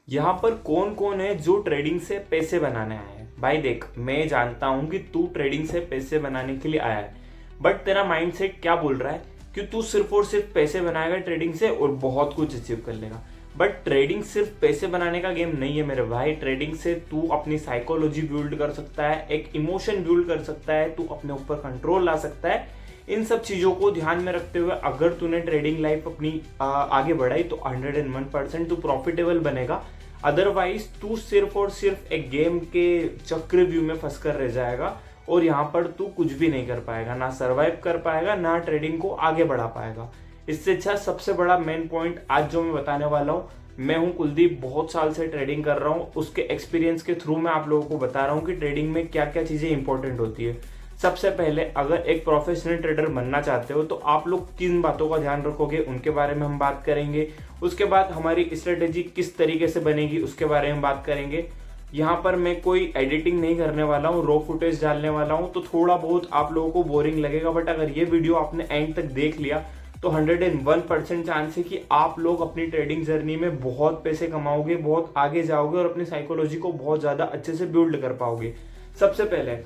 यहाँ पर कौन कौन है जो ट्रेडिंग से पैसे बनाने आए हैं। भाई देख, मैं जानता हूँ कि तू ट्रेडिंग से पैसे बनाने के लिए आया है, बट तेरा माइंडसेट क्या बोल रहा है कि तू सिर्फ और सिर्फ पैसे बनाएगा ट्रेडिंग से और बहुत कुछ अचीव कर लेगा। बट ट्रेडिंग सिर्फ पैसे बनाने का गेम नहीं है मेरे भाई। ट्रेडिंग से तू अपनी साइकोलॉजी बिल्ड कर सकता है, एक इमोशन बिल्ड कर सकता है, तू अपने ऊपर कंट्रोल ला सकता है। इन सब चीजों को ध्यान में रखते हुए अगर तूने ट्रेडिंग लाइफ अपनी आगे बढ़ाई तो 101% तू प्रॉफिटेबल बनेगा। अदरवाइज तू सिर्फ और सिर्फ एक गेम के चक्रव्यूह में फंस कर रह जाएगा और यहाँ पर तू कुछ भी नहीं कर पाएगा, ना सर्वाइव कर पाएगा, ना ट्रेडिंग को आगे बढ़ा पाएगा। इससे अच्छा सबसे बड़ा मेन पॉइंट आज जो मैं बताने वाला हूँ, मैं हूँ कुलदीप, बहुत साल से ट्रेडिंग कर रहा हूँ, उसके एक्सपीरियंस के थ्रू मैं आप लोगों को बता रहा हूँ कि ट्रेडिंग में क्या क्या चीजें इंपॉर्टेंट होती है। सबसे पहले अगर एक प्रोफेशनल ट्रेडर बनना चाहते हो तो आप लोग किन बातों का ध्यान रखोगे उनके बारे में हम बात करेंगे। उसके बाद हमारी स्ट्रेटेजी किस तरीके से बनेगी उसके बारे में बात करेंगे। यहाँ पर मैं कोई एडिटिंग नहीं करने वाला हूँ, रॉ फुटेज डालने वाला हूँ, तो थोड़ा बहुत आप लोगों को बोरिंग लगेगा, बट अगर ये वीडियो आपने एंड तक देख लिया तो 101% चांस है कि आप लोग अपनी ट्रेडिंग जर्नी में बहुत पैसे कमाओगे, बहुत आगे जाओगे और अपनी साइकोलॉजी को बहुत ज्यादा अच्छे से बिल्ड कर पाओगे। सबसे पहले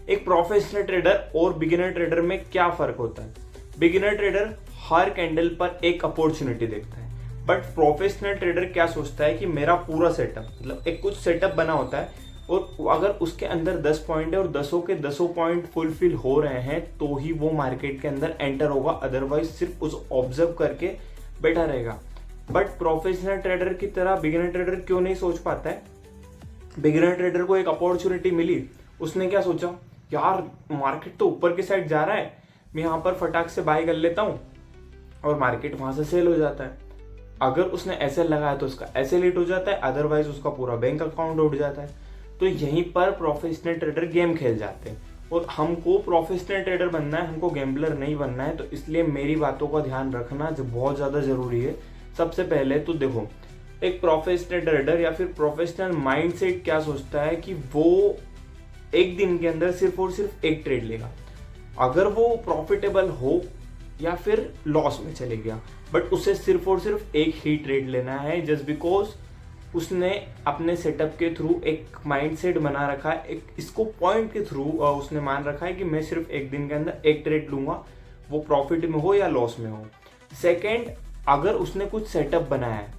एक प्रोफेशनल ट्रेडर और बिगिनर ट्रेडर में क्या फर्क होता है। बिगिनर ट्रेडर हर कैंडल पर एक अपॉर्चुनिटी देखता है, बट प्रोफेशनल ट्रेडर क्या सोचता है कि मेरा पूरा सेटअप, मतलब एक कुछ सेटअप बना होता है और अगर उसके अंदर 10 पॉइंट है और 10 के 10 पॉइंट फुलफिल हो रहे हैं तो ही वो मार्केट के अंदर एंटर होगा, अदरवाइज सिर्फ उस ऑब्जर्व करके बैठा रहेगा। बट प्रोफेशनल ट्रेडर की तरह बिगिनर ट्रेडर क्यों नहीं सोच पाता है। बिगिनर ट्रेडर को एक अपॉर्चुनिटी मिली, उसने क्या सोचा, यार मार्केट तो ऊपर की साइड जा रहा है, मैं यहाँ पर फटाक से बाय कर लेता हूँ और मार्केट वहां से सेल हो जाता है। अगर उसने ऐसे लगाया तो उसका ऐसे लेट हो जाता है, अदरवाइज उसका पूरा बैंक अकाउंट उठ जाता है। तो यहीं पर प्रोफेशनल ट्रेडर गेम खेल जाते हैं और हमको प्रोफेशनल ट्रेडर बनना है, हमको गैम्बलर नहीं बनना है। तो इसलिए मेरी बातों का ध्यान रखना जो बहुत ज्यादा जरूरी है। सबसे पहले तो देखो, एक प्रोफेशनल ट्रेडर या फिर प्रोफेशनल माइंडसेट क्या सोचता है कि वो एक दिन के अंदर सिर्फ और सिर्फ एक ट्रेड लेगा, अगर वो प्रॉफिटेबल हो या फिर लॉस में चले गया, बट उसे सिर्फ और सिर्फ एक ही ट्रेड लेना है, जस्ट बिकॉज उसने अपने सेटअप के थ्रू एक माइंडसेट बना रखा है, एक इसको पॉइंट के थ्रू उसने मान रखा है कि मैं सिर्फ एक दिन के अंदर एक ट्रेड लूंगा, वो प्रॉफिट में हो या लॉस में हो। सेकेंड, अगर उसने कुछ सेटअप बनाया है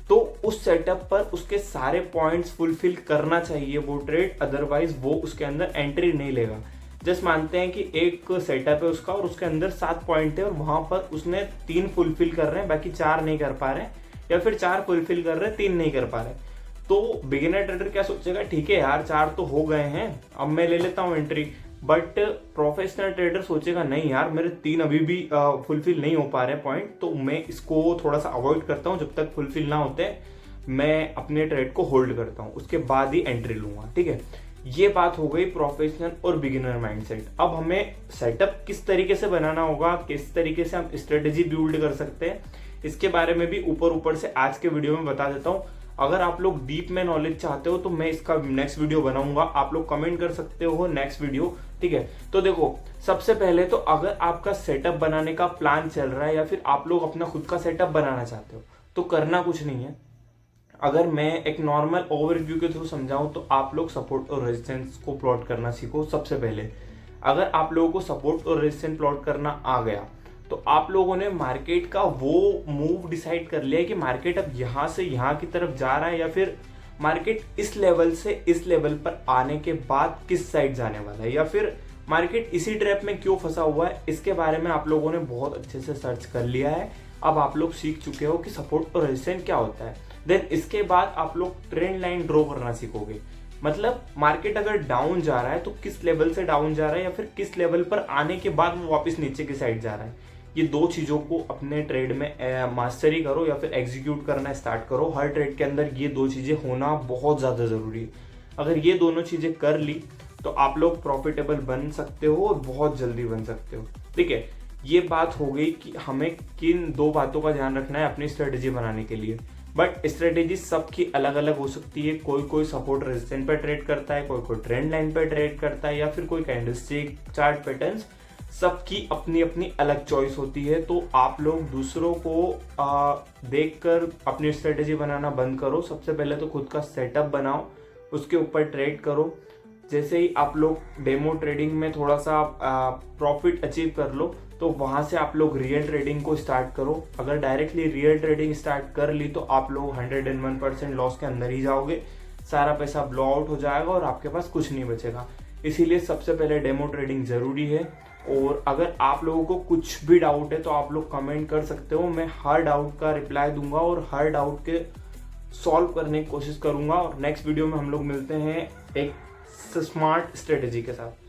तो उस सेटअप पर उसके सारे पॉइंट्स फुलफिल करना चाहिए वो ट्रेड, अदरवाइज वो उसके अंदर एंट्री नहीं लेगा। जस्ट मानते हैं कि एक सेटअप है उसका और उसके अंदर 7 पॉइंट है और वहां पर उसने 3 फुलफिल कर रहे हैं, बाकी 4 नहीं कर पा रहे हैं, या फिर 4 फुलफिल कर रहे हैं 3 नहीं कर पा रहे। तो बिगिनर ट्रेडर क्या सोचेगा, ठीक है यार 4 तो हो गए हैं, अब मैं ले लेता हूँ एंट्री। बट प्रोफेशनल ट्रेडर सोचेगा नहीं यार, मेरे 3 अभी भी फुलफिल नहीं हो पा रहे पॉइंट, तो मैं इसको थोड़ा सा अवॉइड करता हूँ, जब तक फुलफिल ना होते मैं अपने ट्रेड को होल्ड करता हूँ, उसके बाद ही एंट्री लूंगा। ठीक है, ये बात हो गई प्रोफेशनल और बिगिनर माइंडसेट। अब हमें सेटअप किस तरीके से बनाना होगा, किस तरीके से हम स्ट्रेटेजी बिल्ड कर सकते हैं, इसके बारे में भी ऊपर ऊपर से आज के वीडियो में बता देता हूँ। अगर आप लोग डीप में नॉलेज चाहते हो तो मैं इसका नेक्स्ट वीडियो बनाऊंगा, आप लोग कमेंट कर सकते हो नेक्स्ट वीडियो। ठीक है, तो देखो सबसे पहले तो अगर आपका सेटअप बनाने का प्लान चल रहा है या फिर आप लोग अपना खुद का सेटअप बनाना चाहते हो तो करना कुछ नहीं है। अगर मैं एक नॉर्मल ओवरव्यू के थ्रू समझाऊं तो आप लोग सपोर्ट और रेजिस्टेंस को प्लॉट करना सीखो। सबसे पहले अगर आप लोगों को सपोर्ट और रेजिस्टेंस प्लॉट करना आ गया तो आप लोगों ने मार्केट का वो मूव डिसाइड कर लिया कि मार्केट अब यहां से यहां की तरफ जा रहा है, या फिर मार्केट इस लेवल से इस लेवल पर आने के बाद किस साइड जाने वाला है, या फिर मार्केट इसी ट्रैप में क्यों फंसा हुआ है, इसके बारे में आप लोगों ने बहुत अच्छे से सर्च कर लिया है। अब आप लोग सीख चुके हो कि सपोर्ट और रेजिस्टेंस क्या होता है। देन इसके बाद आप लोग ट्रेंड लाइन ड्रॉ करना सीखोगे, मतलब मार्केट अगर डाउन जा रहा है तो किस लेवल से डाउन जा रहा है, या फिर किस लेवल पर आने के बाद वो वापस नीचे की साइड जा रहा है। ये 2 चीजों को अपने ट्रेड में मास्टरी करो या फिर एग्जीक्यूट करना स्टार्ट करो। हर ट्रेड के अंदर ये 2 चीजें होना बहुत ज्यादा जरूरी है। अगर ये दोनों चीजें कर ली तो आप लोग प्रॉफिटेबल बन सकते हो और बहुत जल्दी बन सकते हो। ठीक है, ये बात हो गई कि हमें किन 2 बातों का ध्यान रखना है अपनी स्ट्रेटेजी बनाने के लिए। बट स्ट्रेटेजी सबकी अलग अलग हो सकती है, कोई सपोर्ट रेजिस्टेंस पे ट्रेड करता है, कोई ट्रेंड लाइन पे ट्रेड करता है, या फिर कोई कैंडलस्टिक चार्ट पैटर्न्स। सबकी अपनी अपनी अलग चॉइस होती है। तो आप लोग दूसरों को देखकर अपनी स्ट्रेटेजी बनाना बंद करो। सबसे पहले तो खुद का सेटअप बनाओ, उसके ऊपर ट्रेड करो। जैसे ही आप लोग डेमो ट्रेडिंग में थोड़ा सा प्रॉफिट अचीव कर लो तो वहाँ से आप लोग रियल ट्रेडिंग को स्टार्ट करो। अगर डायरेक्टली रियल ट्रेडिंग स्टार्ट कर ली तो आप लोग 101% लॉस के अंदर ही जाओगे, सारा पैसा ब्लो आउट हो जाएगा और आपके पास कुछ नहीं बचेगा। इसीलिए सबसे पहले डेमो ट्रेडिंग ज़रूरी है। और अगर आप लोगों को कुछ भी डाउट है तो आप लोग कमेंट कर सकते हो, मैं हर डाउट का रिप्लाई दूंगा और हर डाउट के सॉल्व करने की कोशिश करूंगा। और नेक्स्ट वीडियो में हम लोग मिलते हैं एक स्मार्ट स्ट्रेटेजी के साथ।